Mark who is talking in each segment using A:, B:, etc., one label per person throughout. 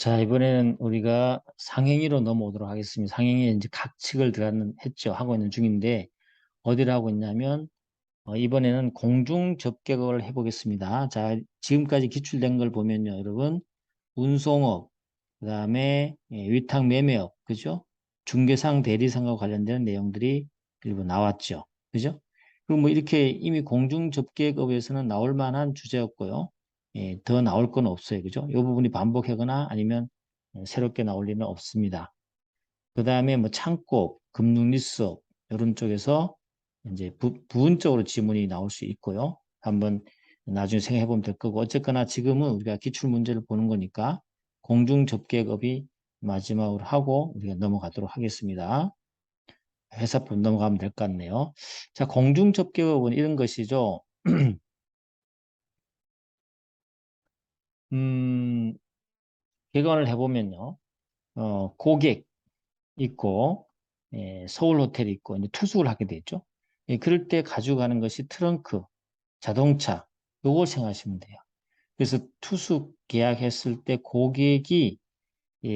A: 자, 이번에는 우리가 상행위로 넘어오도록 하겠습니다. 상행위에 이제 각칙을 했죠. 하고 있는 중인데, 어디를 하고 있냐면, 이번에는 공중 접객을 해보겠습니다. 자, 지금까지 기출된 걸 보면요, 여러분, 운송업, 그 다음에 위탁 매매업, 그죠? 중개상, 대리상과 관련된 내용들이 일부 나왔죠. 그죠? 그리고 뭐 이렇게 이미 공중 접객업에서는 나올 만한 주제였고요. 더 나올 건 없어요. 그죠? 이 부분이 반복하거나 아니면 새롭게 나올 일은 없습니다. 그 다음에 뭐 창고, 금융리수업, 이런 쪽에서 이제 부분적으로 지문이 나올 수 있고요. 한번 나중에 생각해 보면 될 거고, 어쨌거나 지금은 우리가 기출 문제를 보는 거니까 공중접객업이 마지막으로 하고 우리가 넘어가도록 하겠습니다. 회사법 넘어가면 될 것 같네요. 자, 공중접객업은 이런 것이죠. 음, 개관을 해보면요. 고객 있고, 서울 호텔이 있고, 이제 투숙을 하게 되죠. 그럴 때 가져가는 것이 트렁크, 자동차, 요걸 생각하시면 돼요. 그래서 투숙 계약했을 때 고객이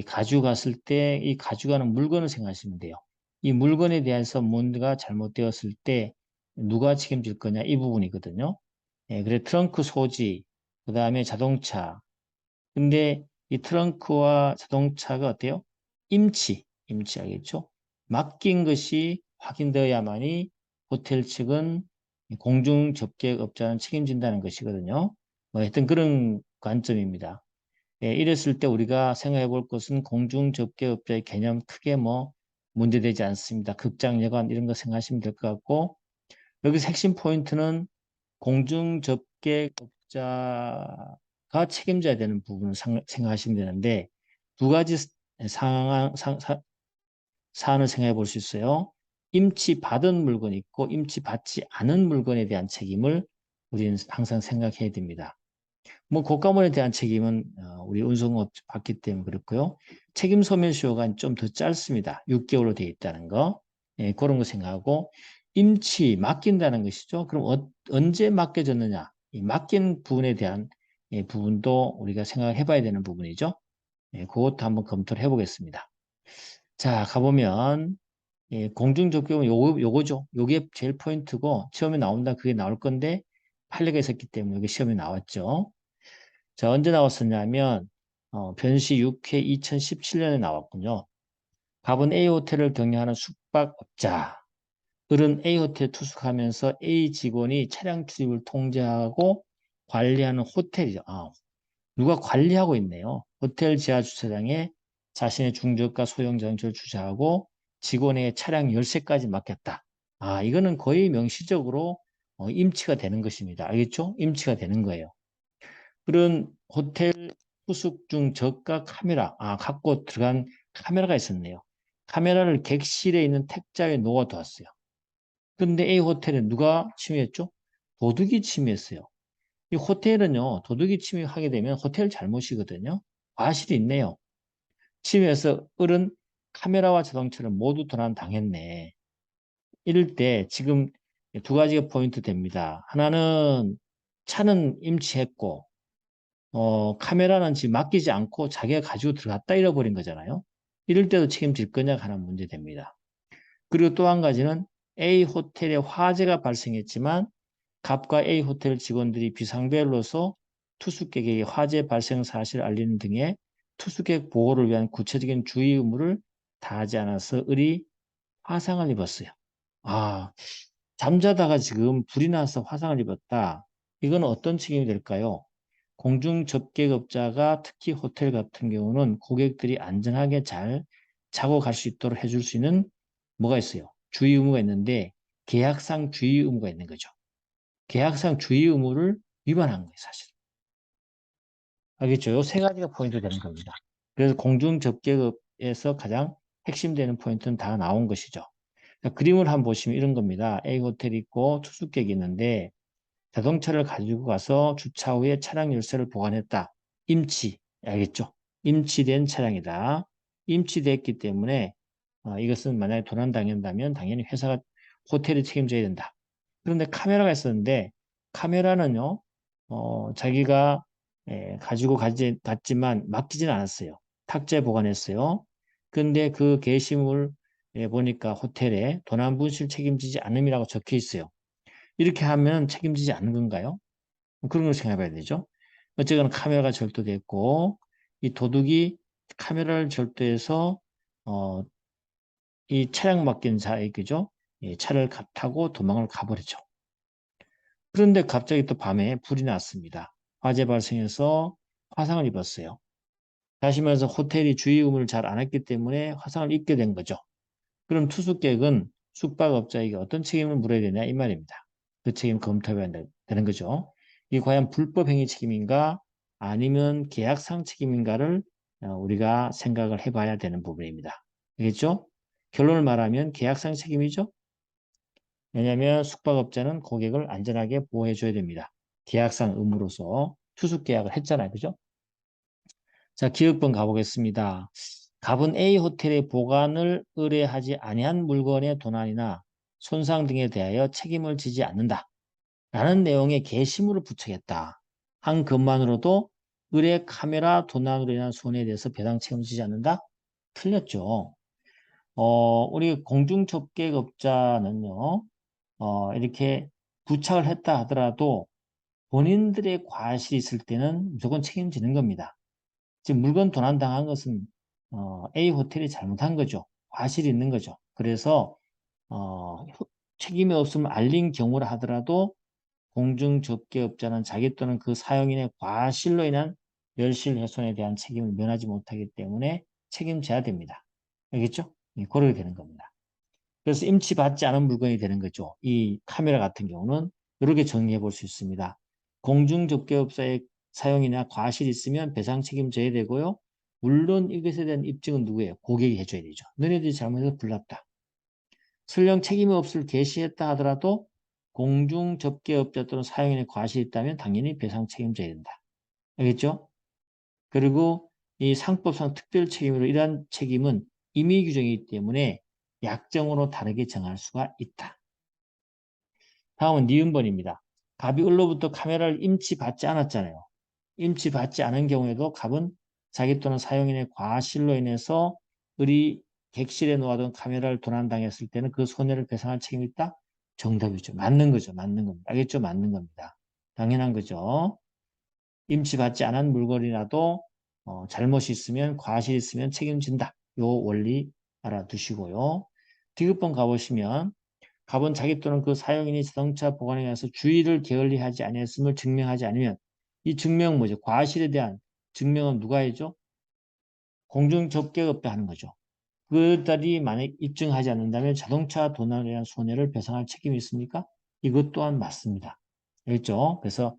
A: 가져갔을 때 이 가져가는 물건을 생각하시면 돼요. 이 물건에 대해서 뭔가 잘못되었을 때 누가 책임질 거냐 이 부분이거든요. 그래 트렁크 소지, 그 다음에 자동차. 근데 이 트렁크와 자동차가 어때요? 임치 알겠죠? 맡긴 것이 확인되어야만이 호텔 측은 공중 접객업자는 책임진다는 것이거든요. 뭐 하여튼 그런 관점입니다. 이랬을 때 우리가 생각해 볼 것은 공중 접객업자의 개념 크게 뭐 문제되지 않습니다. 극장, 여관 이런 거 생각하시면 될 것 같고, 여기서 핵심 포인트는 공중 접객업자가 책임져야 되는 부분을 생각하시면 되는데, 두 가지 사안을 생각해 볼 수 있어요. 임치받은 물건이 있고 임치받지 않은 물건에 대한 책임을 우리는 항상 생각해야 됩니다. 뭐 고가물에 대한 책임은 우리 운송업 받기 때문에 그렇고요. 책임 소멸시효가 좀 더 짧습니다. 6개월로 되어 있다는 거. 그런 거 생각하고 임치 맡긴다는 것이죠. 그럼 언제 맡겨졌느냐? 이 맡긴 부분에 대한 부분도 우리가 생각해 봐야 되는 부분이죠. 그것도 한번 검토를 해보겠습니다. 자, 가보면 공중접경은 요거죠. 요게 제일 포인트고 시험에 나온다 그게 나올 건데 판례가 있었기 때문에 이게 시험에 나왔죠. 자, 언제 나왔었냐면 변시 6회 2017년에 나왔군요. 갑은 A 호텔을 경영하는 숙박업자. 을은 A 호텔 투숙하면서 A 직원이 차량 출입을 통제하고 관리하는 호텔이죠. 누가 관리하고 있네요. 호텔 지하 주차장에 자신의 중저가 소형 자동차를 주차하고 직원의 차량 열쇠까지 맡겼다. 이거는 거의 명시적으로 임치가 되는 것입니다. 알겠죠? 임치가 되는 거예요. 그런 호텔 투숙 중 저가 카메라, 갖고 들어간 카메라가 있었네요. 카메라를 객실에 있는 택자에 놓아두었어요. 근데 A 호텔은 누가 침해했죠? 도둑이 침해했어요. 이 호텔은요, 도둑이 침입하게 되면 호텔 잘못이거든요. 과실이 있네요. 침입해서 을은 카메라와 자동차를 모두 도난당했네. 이럴 때 지금 두 가지가 포인트 됩니다. 하나는 차는 임치했고, 카메라는 지금 맡기지 않고 자기가 가지고 들어갔다 잃어버린 거잖아요. 이럴 때도 책임질 거냐 하는 문제 됩니다. 그리고 또 한 가지는 A 호텔에 화재가 발생했지만 갑과 A 호텔 직원들이 비상벨로서 투숙객에게 화재 발생 사실을 알리는 등의 투숙객 보호를 위한 구체적인 주의 의무를 다하지 않아서 을이 화상을 입었어요. 아, 잠자다가 지금 불이 나서 화상을 입었다. 이건 어떤 책임이 될까요? 공중 접객업자가 특히 호텔 같은 경우는 고객들이 안전하게 잘 자고 갈 수 있도록 해줄 수 있는 뭐가 있어요? 주의 의무가 있는데 계약상 주의 의무가 있는 거죠. 계약상 주의 의무를 위반한 거예요, 사실. 알겠죠? 요 세 가지가 포인트 되는 겁니다. 그래서 공중 접객업에서 가장 핵심되는 포인트는 다 나온 것이죠. 자, 그림을 한번 보시면 이런 겁니다. A 호텔이 있고 투숙객이 있는데 자동차를 가지고 가서 주차 후에 차량 열쇠를 보관했다. 임치, 알겠죠? 임치된 차량이다. 임치됐기 때문에 이것은 만약에 도난당한다면 당연히 회사가 호텔이 책임져야 된다. 그런데 카메라가 있었는데 카메라는요, 자기가 가지고 갔지만 맡기지는 않았어요. 탁자에 보관했어요. 근데 그 게시물에 보니까 호텔에 도난분실 책임지지 않음이라고 적혀 있어요. 이렇게 하면 책임지지 않는 건가요? 그런 걸 생각해 봐야 되죠. 어쨌거나 카메라가 절도됐고 이 도둑이 카메라를 절도해서 어, 이 차량 맡긴 자에 그죠? 예, 차를 타고 도망을 가버리죠. 그런데 갑자기 또 밤에 불이 났습니다. 화재 발생해서 화상을 입었어요. 다시 말해서 호텔이 주의 의무를 잘 안 했기 때문에 화상을 입게 된 거죠. 그럼 투숙객은 숙박업자에게 어떤 책임을 물어야 되냐 이 말입니다. 그 책임 검토해야 되는 거죠. 이게 과연 불법 행위 책임인가 아니면 계약상 책임인가를 우리가 생각을 해봐야 되는 부분입니다. 알겠죠? 결론을 말하면 계약상 책임이죠. 왜냐하면 숙박업자는 고객을 안전하게 보호해 줘야 됩니다. 계약상 의무로서 투숙 계약을 했잖아요. 그죠? 자, 기억번 가보겠습니다. 갑은 A 호텔의 보관을 의뢰하지 아니한 물건의 도난이나 손상 등에 대하여 책임을 지지 않는다. 라는 내용의 게시물을 부착했다. 한 것만으로도 의뢰 카메라 도난으로 인한 손해에 대해서 배상 책임을 지지 않는다? 틀렸죠. 우리 공중접객업자는요, 이렇게 부착을 했다 하더라도 본인들의 과실이 있을 때는 무조건 책임지는 겁니다. 지금 물건 도난당한 것은 A 호텔이 잘못한 거죠. 과실이 있는 거죠. 그래서 책임이 없음을 알린 경우라 하더라도 공중접객업자는 자기 또는 그 사용인의 과실로 인한 멸실훼손에 대한 책임을 면하지 못하기 때문에 책임져야 됩니다. 알겠죠? 그러게 되는 겁니다. 그래서 임치받지 않은 물건이 되는 거죠. 이 카메라 같은 경우는 이렇게 정리해 볼 수 있습니다. 공중접객업자의 사용이나 과실이 있으면 배상 책임져야 되고요. 물론 이것에 대한 입증은 누구예요? 고객이 해줘야 되죠. 너네들이 잘못해서 불났다. 설령 책임이 없을 게시했다 하더라도 공중접객업자 또는 사용인의 과실이 있다면 당연히 배상 책임져야 된다. 알겠죠? 그리고 이 상법상 특별 책임으로 이러한 책임은 임의 규정이기 때문에 약정으로 다르게 정할 수가 있다. 다음은 니은번입니다. 갑이 을로부터 카메라를 임치받지 않았잖아요. 임치받지 않은 경우에도 갑은 자기 또는 사용인의 과실로 인해서 을이 객실에 놓아둔 카메라를 도난당했을 때는 그 손해를 배상할 책임이 있다? 정답이죠. 맞는 거죠. 맞는 겁니다. 알겠죠? 맞는 겁니다. 당연한 거죠. 임치받지 않은 물건이라도 잘못이 있으면 과실이 있으면 책임진다. 요 원리 알아두시고요. 디귿번 가보시면 갑은 자기 또는 그 사용인이 자동차 보관에 관해서 주의를 게을리하지 아니했음을 증명하지 않으면 이 증명은 뭐죠? 과실에 대한 증명은 누가 해죠? 공중접객업자 하는 거죠. 그들이 만약 입증하지 않는다면 자동차 도난에 대한 손해를 배상할 책임이 있습니까? 이것 또한 맞습니다. 알겠죠? 그래서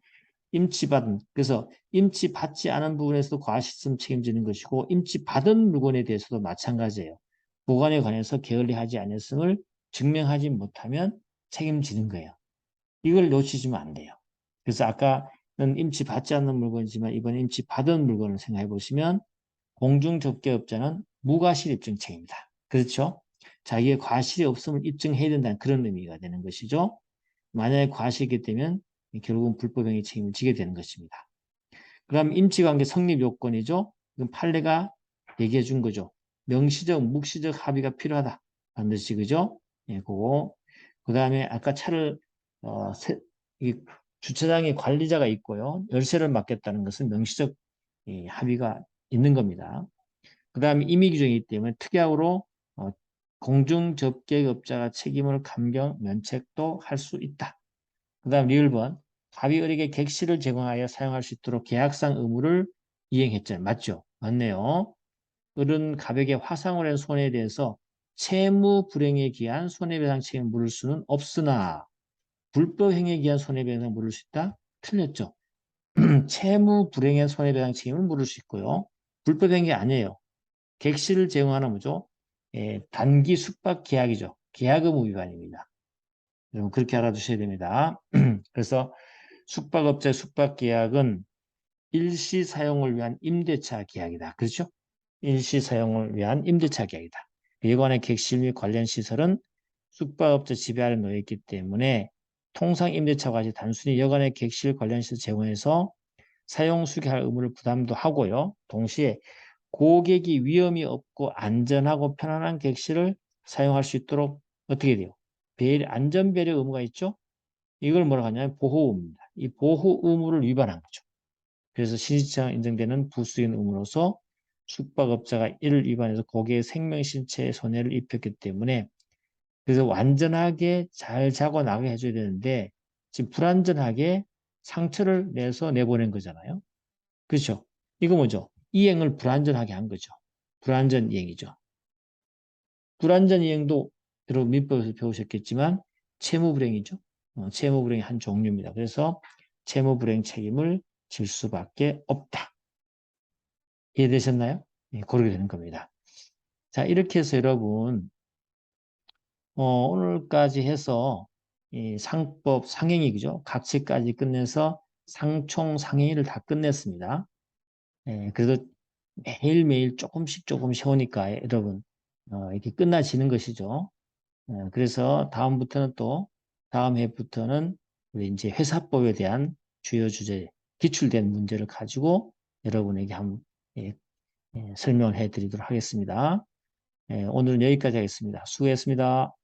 A: 임치받지 않은 부분에서도 과실성 책임지는 것이고 임치받은 물건에 대해서도 마찬가지예요. 보관에 관해서 게을리하지 않았음을 증명하지 못하면 책임지는 거예요. 이걸 놓치시면 안 돼요. 그래서 아까는 임치받지 않는 물건이지만 이번 임치받은 물건을 생각해 보시면 공중접객업자는 무과실 입증 책임이다. 그렇죠? 자기의 과실이 없음을 입증해야 된다는 그런 의미가 되는 것이죠. 만약에 과실이 되면 결국은 불법행위 책임을 지게 되는 것입니다. 그럼 임치관계 성립 요건이죠. 이건 판례가 얘기해 준 거죠. 명시적, 묵시적 합의가 필요하다. 반드시 그죠? 예, 그거. 그 다음에 아까 차를 이 주차장에 관리자가 있고요. 열쇠를 맡겠다는 것은 명시적 합의가 있는 겁니다. 그 다음에 임의 규정이기 때문에 특약으로 공중접객업자가 책임을 감경, 면책도 할 수 있다. 그 다음 리을번 갑이 을에게 객실을 제공하여 사용할 수 있도록 계약상 의무를 이행했잖아요. 맞죠? 맞네요. 을은 갑에게 화상을 한 손해에 대해서 채무 불행에 기한 손해배상 책임을 물을 수는 없으나 불법 행위에 기한 손해배상 물을 수 있다? 틀렸죠. 채무 불행의 손해배상 책임을 물을 수 있고요. 불법 행위 아니에요. 객실을 제공하는 뭐죠? 단기 숙박 계약이죠. 계약 의무 위반입니다. 여러분 그렇게 알아두셔야 됩니다. 그래서 숙박업체 숙박계약은 일시 사용을 위한 임대차 계약이다. 그렇죠? 일시 사용을 위한 임대차 계약이다. 여관의 객실 및 관련 시설은 숙박업체 지배 아래 놓여 있기 때문에 통상 임대차와 같이 단순히 여관의 객실 관련 시설 제공해서 사용 수기할 의무를 부담도 하고요. 동시에 고객이 위험이 없고 안전하고 편안한 객실을 사용할 수 있도록 어떻게 돼요? 안전배려 의무가 있죠? 이걸 뭐라고 하냐면 보호 의무입니다. 이 보호 의무를 위반한 거죠. 그래서 신실장 인정되는 부수인 의무로서 숙박업자가 이를 위반해서 고객의 생명, 신체에 손해를 입혔기 때문에 그래서 완전하게 잘 자고 나게 해줘야 되는데 지금 불완전하게 상처를 내서 내보낸 거잖아요. 그렇죠? 이거 뭐죠? 이행을 불완전하게 한 거죠. 불완전 이행이죠. 불완전 이행도 여러분 민법에서 배우셨겠지만 채무불행이죠. 채무불행의 한 종류입니다. 그래서 채무불행 책임을 질 수밖에 없다. 이해되셨나요? 예, 그렇게 되는 겁니다. 자, 이렇게 해서 여러분 오늘까지 해서 이 상법 상행위 그죠? 각치까지 끝내서 상총 상행위를 다 끝냈습니다. 예, 그래도 매일매일 조금씩 조금씩 오니까 여러분 이렇게 끝나지는 것이죠. 그래서 다음부터는 또 다음 해부터는 우리 이제 회사법에 대한 주요 주제 기출된 문제를 가지고 여러분에게 한번 예, 설명을 해드리도록 하겠습니다. 오늘은 여기까지 하겠습니다. 수고했습니다.